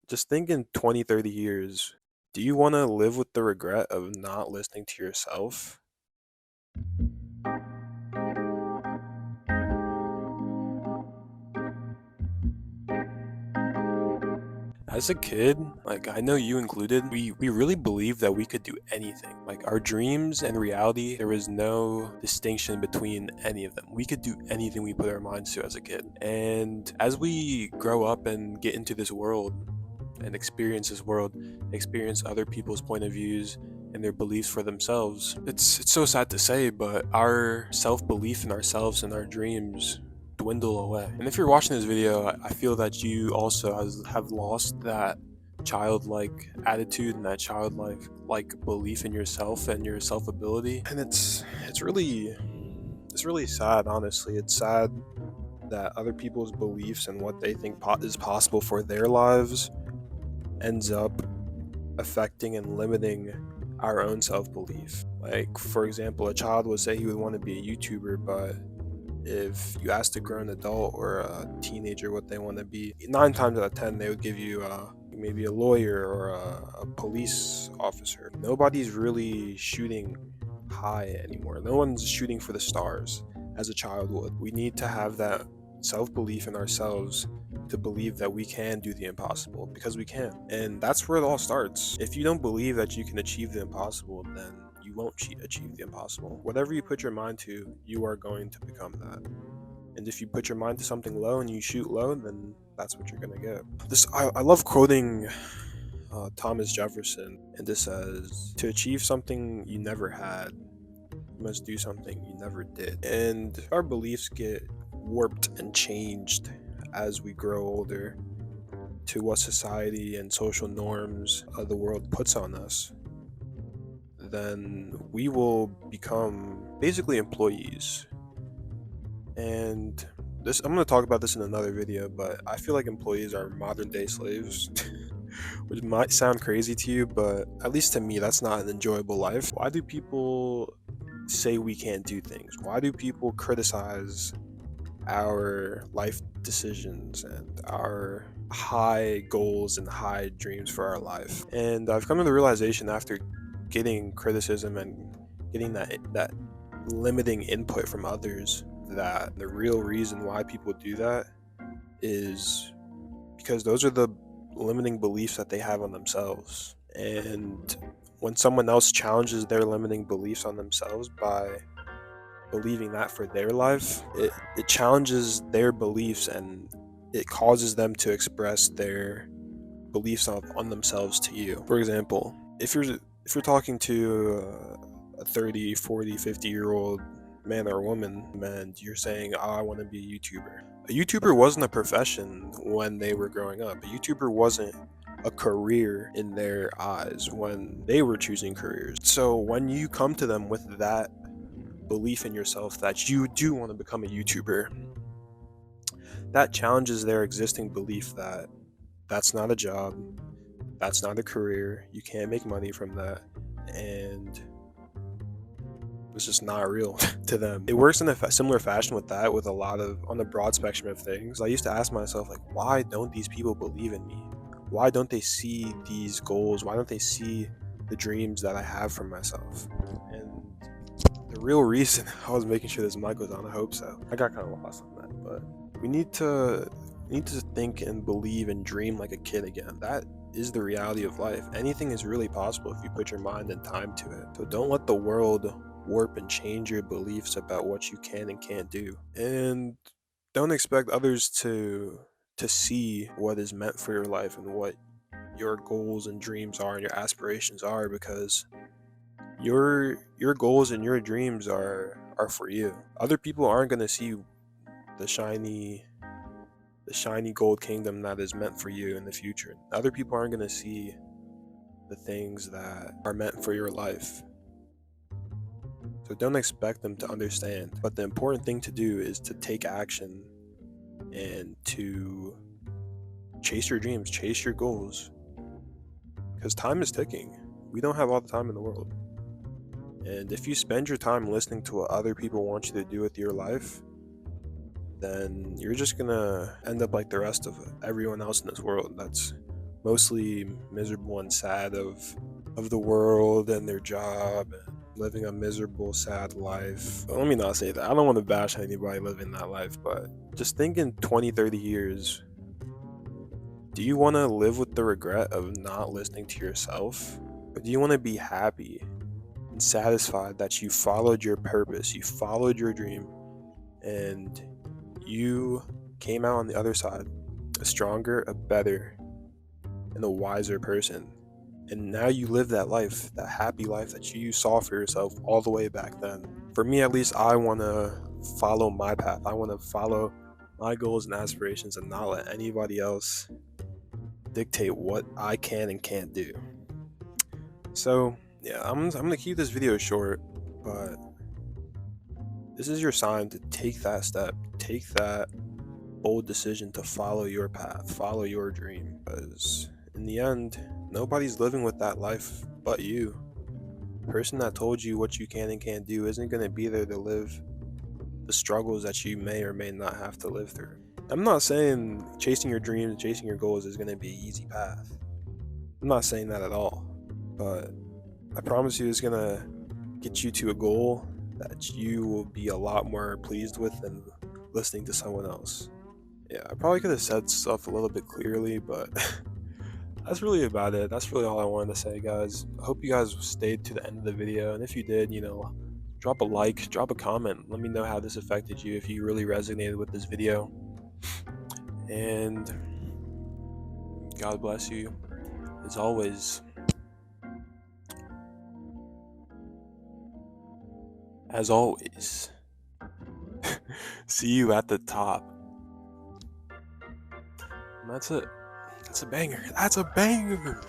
Just think in 20, 30 years, do you want to live with the regret of not listening to yourself? As a kid, like I know you included, we really believed that we could do anything. Like our dreams and reality, there was no distinction between any of them. We could do anything we put our minds to as a kid. And as we grow up and get into this world and experience this world, experience other people's point of views and their beliefs for themselves, it's so sad to say, but our self-belief in ourselves and our dreams dwindle away. And if you're watching this video, I feel that you also have lost that childlike attitude and that childlike belief in yourself and your self-ability. And it's really sad, honestly. It's sad that other people's beliefs and what they think is possible for their lives ends up affecting and limiting our own self-belief. Like, for example, a child would say he would want to be a YouTuber, but if you asked a grown adult or a teenager what they want to be, 9 times out of 10 they would give you maybe a lawyer or a police officer. Nobody's really shooting high anymore. No one's shooting for the stars as a child would. We need to have that self-belief in ourselves to believe that we can do the impossible, because we can. And that's where it all starts. If you don't believe that you can achieve the impossible, then you won't achieve the impossible. Whatever you put your mind to, you are going to become that. And if you put your mind to something low and you shoot low, then that's what you're gonna get. I love quoting Thomas Jefferson, and this says, "To achieve something you never had, you must do something you never did." And our beliefs get warped and changed as we grow older to what society and social norms of the world puts on us. Then we will become basically employees. And this, I'm going to talk about this in another video, but I feel like employees are modern day slaves. Which might sound crazy to you, but at least to me, that's not an enjoyable life. Why do people say we can't do things? Why do people criticize our life decisions and our high goals and high dreams for our life? And I've come to the realization after getting criticism and getting that limiting input from others, that the real reason why people do that is because those are the limiting beliefs that they have on themselves. And when someone else challenges their limiting beliefs on themselves by believing that for their life, it challenges their beliefs and it causes them to express their beliefs on themselves to you. For example, if you're talking to a 30, 40, 50-year-old man or woman and you're saying, oh, I want to be a YouTuber. A YouTuber wasn't a profession when they were growing up. A YouTuber wasn't a career in their eyes when they were choosing careers. So when you come to them with that belief in yourself that you do want to become a YouTuber, that challenges their existing belief that that's not a job, that's not a career, you can't make money from that, and it's just not real to them. It works in a similar fashion with that, with a lot of, on the broad spectrum of things. I used to ask myself, like, why don't these people believe in me? Why don't they see these goals? Why don't they see the dreams that I have for myself? And the real reason, I was making sure this mic was on, I hope so. I got kind of lost on that, but we need to think and believe and dream like a kid again. That is the reality of life. Anything is really possible if you put your mind and time to it. So don't let the world warp and change your beliefs about what you can and can't do. And don't expect others to see what is meant for your life and what your goals and dreams are and your aspirations are, because your goals and your dreams are for you. Other people aren't going to see the shiny gold kingdom that is meant for you in the future. Other people aren't going to see the things that are meant for your life. So don't expect them to understand. But the important thing to do is to take action and to chase your dreams, chase your goals. Because time is ticking. We don't have all the time in the world. And if you spend your time listening to what other people want you to do with your life, then you're just gonna end up like the rest of everyone else in this world that's mostly miserable and sad of the world and their job and living a miserable, sad life. Let me not say that. I don't want to bash anybody living that life, but just think in 20, 30 years, do you want to live with the regret of not listening to yourself? Or do you want to be happy and satisfied that you followed your purpose, you followed your dream, and you came out on the other side a stronger, a better, and a wiser person? And now you live that life, that happy life that you saw for yourself all the way back then. For me, at least, I want to follow my path. I want to follow my goals and aspirations and not let anybody else dictate what I can and can't do. So, yeah, I'm going to keep this video short, but this is your sign to take that step, take that bold decision to follow your path, follow your dream, because in the end, nobody's living with that life but you. The person that told you what you can and can't do isn't going to be there to live the struggles that you may or may not have to live through. I'm not saying chasing your dreams, chasing your goals is going to be an easy path. I'm not saying that at all. But I promise you it's going to get you to a goal that you will be a lot more pleased with than listening to someone else. Yeah, I probably could have said stuff a little bit clearly, but that's really about it. That's really all I wanted to say, guys. I hope you guys stayed to the end of the video, and if you did, drop a like, drop a comment. Let me know how this affected you, if you really resonated with this video. And God bless you, as always. As always, see you at the top. And that's it. That's a banger. That's a banger.